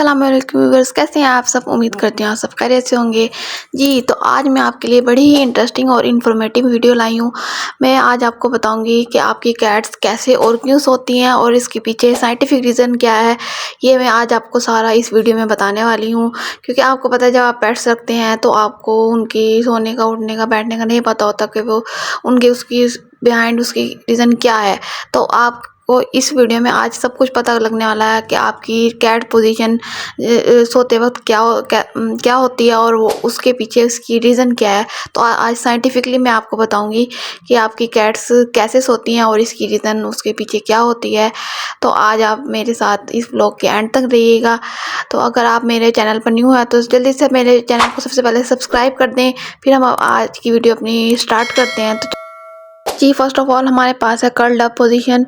अस्सलाम वालेकुम व्यूअर्स, कैसे हैं आप सब। उम्मीद करती हूँ आप सब खैरियत से होंगे। जी तो आज मैं आपके लिए बड़ी ही इंटरेस्टिंग और इन्फॉर्मेटिव वीडियो लाई हूँ। मैं आज आपको बताऊंगी कि आपकी कैट्स कैसे और क्यों सोती हैं और इसके पीछे साइंटिफिक रीज़न क्या है। ये मैं आज आपको सारा इस वीडियो में बताने वाली हूँ, क्योंकि आपको पता है जब आप पेट्स रखते हैं तो आपको उनकी सोने का, उठने का, बैठने का नहीं पता होता कि वो उनके उसकी बिहाइंड उसकी रीज़न क्या है। तो आपको इस वीडियो में आज सब कुछ पता लगने वाला है कि आपकी कैट पोजीशन सोते वक्त क्या होती है और वो उसके पीछे उसकी रीज़न क्या है। तो आज साइंटिफिकली मैं आपको बताऊंगी कि आपकी कैट्स कैसे सोती हैं और इसकी रीज़न उसके पीछे क्या होती है। तो आज आप मेरे साथ इस व्लॉग के एंड तक रहिएगा। तो अगर आप मेरे चैनल पर न्यू है तो जल्दी से मेरे चैनल को सबसे पहले सब्सक्राइब कर दें। फिर हम आज की वीडियो अपनी स्टार्ट करते हैं। तो जी फर्स्ट ऑफ ऑल हमारे पास है कर्ल्ड अप पोजीशन।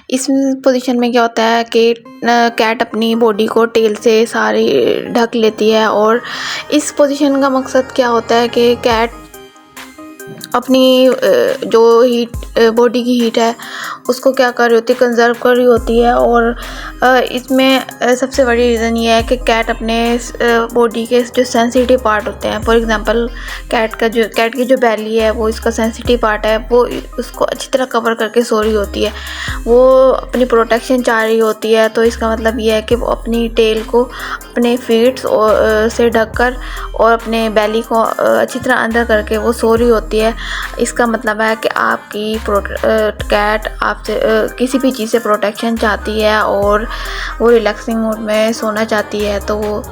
इस पोजीशन में क्या होता है कि कैट अपनी बॉडी को टेल से सारी ढक लेती है, और इस पोजीशन का मकसद क्या होता है कि कैट अपनी जो हीट बॉडी की हीट है उसको क्या कर रही होती है, कंजर्व कर रही होती है। और इसमें सबसे बड़ी रीज़न ये है कि कैट अपने बॉडी के जो सेंसिटिव पार्ट होते हैं, फॉर एग्जांपल कैट की जो बैली है वो इसका सेंसिटिव पार्ट है, वो उसको अच्छी तरह कवर करके सो रही होती है। वो अपनी प्रोटेक्शन चाह रही होती है। तो इसका मतलब ये है कि वो अपनी टेल को अपने फीट्स से ढककर और अपने बैली को अच्छी तरह अंदर करके वो सो रही होती है। इसका मतलब है कि आपकी कैट आपसे किसी भी चीज़ से प्रोटेक्शन चाहती है और वो रिलैक्सिंग मूड में सोना चाहती है। तो वो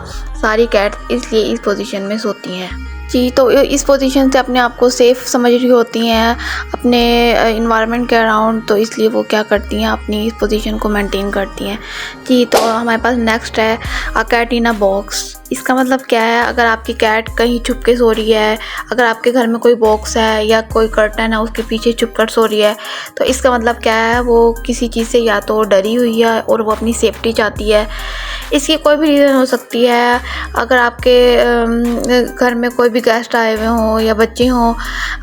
सारी कैट इसलिए इस पोजीशन में सोती हैं। जी तो इस पोजीशन से अपने आप को सेफ़ समझ रही होती हैं अपने इन्वायरमेंट के अराउंड, तो इसलिए वो क्या करती हैं, अपनी इस पोजीशन को मेंटेन करती हैं। जी तो हमारे पास नेक्स्ट है a cat in a box. इसका मतलब क्या है, अगर आपकी कैट कहीं छुप के सो रही है, अगर आपके घर में कोई बॉक्स है या कोई कर्टन है उसके पीछे छुप कर सो रही है, तो इसका मतलब क्या है, वो किसी चीज़ से या तो डरी हुई है और वो अपनी सेफ्टी चाहती है। इसकी कोई भी रीज़न हो सकती है। अगर आपके घर में कोई भी गेस्ट आए हुए हों या बच्चे हों,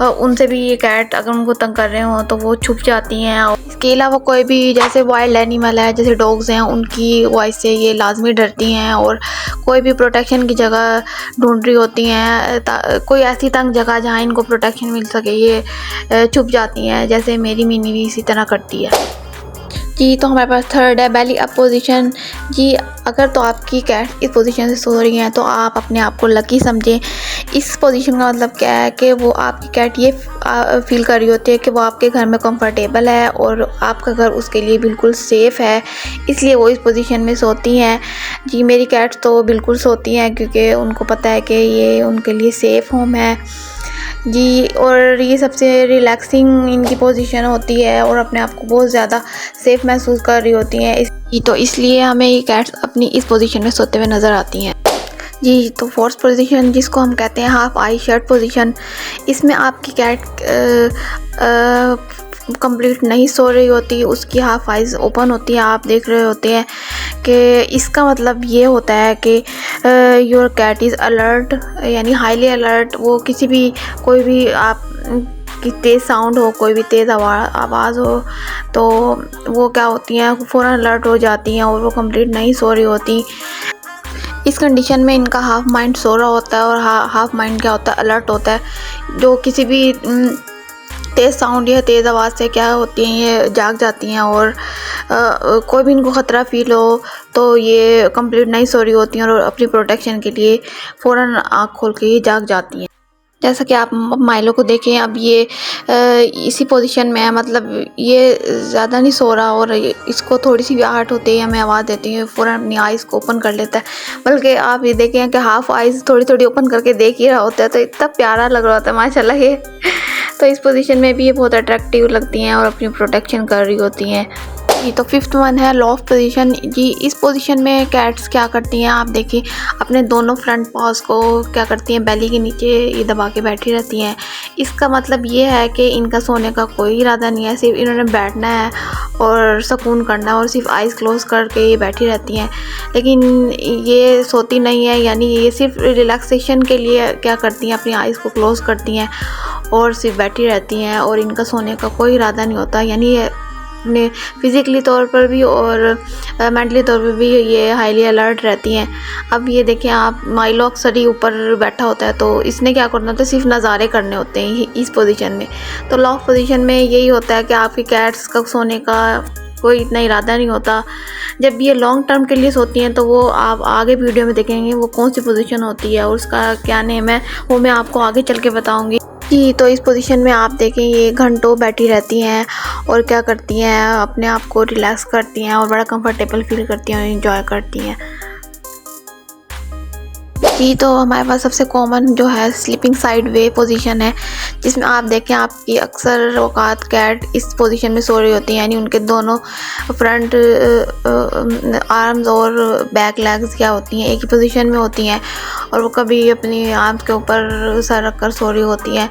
उनसे भी ये कैट अगर उनको तंग कर रहे हों तो वो छुप जाती हैं। और इसके अलावा कोई भी जैसे वाइल्ड एनिमल है, जैसे डॉग्स हैं, उनकी वॉइस से ये लाजमी डरती हैं और कोई भी प्रोटेक्शन की जगह ढूंढ रही होती हैं, कोई ऐसी तंग जगह जहाँ इनको प्रोटेक्शन मिल सके, ये छुप जाती हैं। जैसे मेरी मिनी भी इसी तरह करती है। जी तो हमारे पास थर्ड है बेली अप पोजीशन। जी अगर तो आपकी कैट इस पोजीशन से सो रही हैं तो आप अपने आप को लकी समझें। इस पोजीशन का मतलब क्या है कि वो आपकी कैट ये फील कर रही होती है कि वो आपके घर में कंफर्टेबल है और आपका घर उसके लिए बिल्कुल सेफ़ है, इसलिए वो इस पोजीशन में सोती हैं। जी मेरी कैट्स तो बिल्कुल सोती हैं क्योंकि उनको पता है कि ये उनके लिए सेफ़ होम है। जी और ये सबसे रिलैक्सिंग इनकी पोजीशन होती है और अपने आप को बहुत ज़्यादा सेफ़ महसूस कर रही होती हैं। तो इसलिए हमें ये कैट्स अपनी इस पोजीशन में सोते हुए नज़र आती हैं। जी तो फोर्थ पोजीशन जिसको हम कहते हैं हाफ आई शट पोजीशन, इसमें आपकी कैट कंप्लीट नहीं सो रही होती, उसकी हाफ आइज़ ओपन होती है। आप देख रहे होते हैं कि इसका मतलब ये होता है कि योर कैट इज़ अलर्ट, यानी हाईली अलर्ट। वो किसी भी कोई भी आप कि तेज़ साउंड हो, कोई भी तेज़ आवाज़ हो तो वो क्या होती हैं, फ़ौरन अलर्ट हो जाती हैं और वो कंप्लीट नहीं सो रही होती। इस कंडीशन में इनका हाफ माइंड सो रहा होता है और हाफ माइंड क्या होता है, अलर्ट होता है। जो किसी भी तेज़ साउंड या तेज़ आवाज़ से क्या होती हैं, ये जाग जाती हैं और कोई भी इनको ख़तरा फील हो तो ये कंप्लीट नहीं सो रही होती हैं और अपनी प्रोटेक्शन के लिए फ़ौरन आँख खोल के ही जाग जाती हैं। जैसा कि आप माइलो को देखें, अब ये इसी पोजीशन में है, मतलब ये ज़्यादा नहीं सो रहा और इसको थोड़ी सी भी आहट होती है, हमें आवाज़ देती है, फ़ौरन अपनी आइज़ को ओपन कर लेता है। बल्कि आप ये देखें कि हाफ आइज़ थोड़ी थोड़ी ओपन करके देख ही रहा होता है, तो इतना प्यारा लग रहा होता है माशाल्लाह ये। तो इस पोजीशन में भी ये बहुत अट्रैक्टिव लगती हैं और अपनी प्रोटेक्शन कर रही होती हैं। जी तो फिफ्थ वन है लॉफ्ट पोजीशन। जी इस पोजीशन में कैट्स क्या करती हैं, आप देखिए अपने दोनों फ्रंट पॉज को क्या करती हैं, बैली के नीचे ये दबा के बैठी रहती हैं। इसका मतलब ये है कि इनका सोने का कोई इरादा नहीं है, सिर्फ इन्होंने बैठना है और सुकून करना है और सिर्फ आइज़ क्लोज करके ये बैठी रहती हैं। लेकिन ये सोती नहीं है, यानी ये सिर्फ रिलैक्सेशन के लिए क्या करती हैं, अपनी आइज़ को क्लोज करती हैं और सिर्फ बैठी रहती हैं और इनका सोने का कोई इरादा नहीं होता। यानी अपने फिज़िकली तौर पर भी और मेंटली तौर पर भी ये हाईली अलर्ट रहती हैं। अब ये देखें आप, माइलो अक्सर ही ऊपर बैठा होता है, तो इसने क्या करना होता है, सिर्फ नज़ारे करने होते हैं इस पोजीशन में। तो लॉक पोजीशन में यही होता है कि आपकी कैट्स का सोने का कोई इतना इरादा नहीं होता। जब ये लॉन्ग टर्म के लिए सोती हैं तो वो आप आगे वीडियो में देखेंगे वो कौन सी पोजीशन होती है और उसका क्या नेम है, वो मैं आपको आगे चल के बताऊंगी। जी, तो इस पोजीशन में आप देखें ये घंटों बैठी रहती हैं और क्या करती हैं, अपने आप को रिलैक्स करती हैं और बड़ा कंफर्टेबल फील करती हैं और इन्जॉय करती हैं। जी, तो हमारे पास सबसे कॉमन जो है स्लीपिंग साइड वे पोजीशन है, जिसमें आप देखें आपकी अक्सर औकात कैट इस पोजीशन में सो रही होती हैं, यानी उनके दोनों फ्रंट आर्म्स और बैक लेग्स क्या होती हैं एक ही पोजीशन में होती हैं और वो कभी अपनी आर्म्स के ऊपर सर रख कर सो रही होती हैं।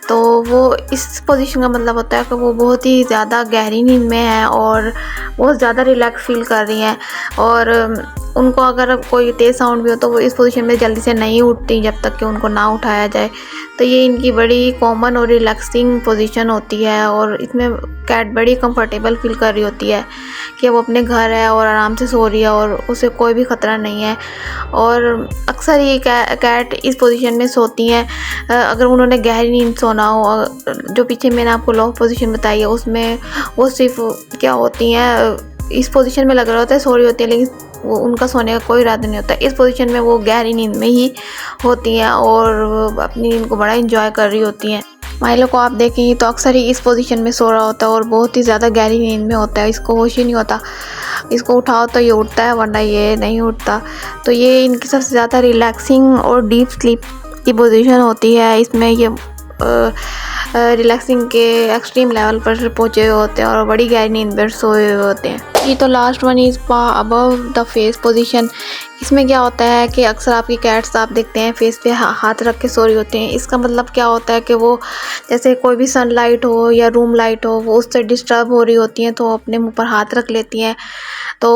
तो वो इस पोजीशन का मतलब होता है कि वो बहुत ही ज़्यादा गहरी नींद में है और बहुत ज़्यादा रिलैक्स फील कर रही हैं और उनको अगर कोई तेज़ साउंड भी हो तो वो इस पोजीशन में जल्दी से नहीं उठती जब तक कि उनको ना उठाया जाए। तो ये इनकी बड़ी कॉमन और रिलैक्सिंग पोजीशन होती है और इसमें कैट बड़ी कंफर्टेबल फील कर रही होती है कि वो अपने घर है और आराम से सो रही है और उसे कोई भी ख़तरा नहीं है। और अक्सर ये कैट इस पोजीशन में सोती हैं अगर उन्होंने गहरी नींद सोना हो। जो पीछे मैंने आपको लॉक पोजीशन बताई है उसमें वो सिर्फ क्या होती हैं, इस पोजीशन में लग रहा होता है सो रही होती है, लेकिन वो उनका सोने का कोई इरादा नहीं होता। इस पोजीशन में वो गहरी नींद में ही होती हैं और अपनी नींद को बड़ा एंजॉय कर रही होती हैं। माइलो को आप देखेंगे तो अक्सर ही इस पोजीशन में सो रहा होता है और बहुत ही ज़्यादा गहरी नींद में होता है, इसको होश ही नहीं होता। इसको उठाओ तो ये उठता है वरना ये नहीं उठता। तो ये इनकी सबसे ज़्यादा रिलैक्सिंग और डीप स्लीप की पोजीशन होती है। इसमें ये रिलैक्सिंग के एक्सट्रीम लेवल पर पहुँचे हुए होते हैं और बड़ी गहरी नींद में सोए हुए होते हैं। ये तो लास्ट वन इज़ पा अबव द फेस पोजीशन। इसमें क्या होता है कि अक्सर आपकी कैट्स आप देखते हैं फेस पे हाथ रख के सो रही होती हैं। इसका मतलब क्या होता है कि वो जैसे कोई भी सनलाइट हो या रूम लाइट हो वो उससे डिस्टर्ब हो रही होती हैं तो अपने मुंह पर हाथ रख लेती हैं। तो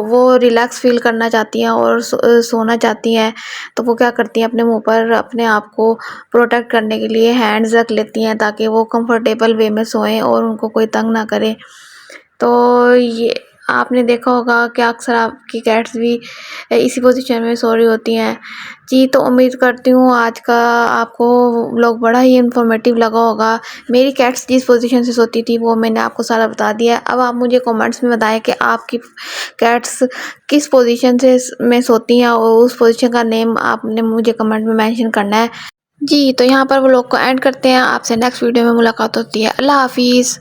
वो रिलैक्स फील करना चाहती हैं और सोना चाहती हैं, तो वो क्या करती हैं अपने मुंह पर अपने आप को प्रोटेक्ट करने के लिए हैंड्स रख लेती हैं ताकि वो कंफर्टेबल वे में सोएं और उनको कोई तंग ना करे। तो ये आपने देखा होगा कि अक्सर आपकी कैट्स भी इसी पोजीशन में सो रही होती हैं। जी, तो उम्मीद करती हूँ आज का आपको व्लॉग बड़ा ही इन्फॉर्मेटिव लगा होगा। मेरी कैट्स जिस पोजीशन से सोती थी वो मैंने आपको सारा बता दिया है। अब आप मुझे कमेंट्स में बताएं कि आपकी कैट्स किस पोजीशन से में सोती हैं और उस पोजीशन का नेम आपने मुझे कमेंट में मेंशन करना है। जी, तो यहाँ पर व्लॉग को एंड करते हैं। आपसे नेक्स्ट वीडियो में मुलाकात होती है। अल्लाह हाफिज़।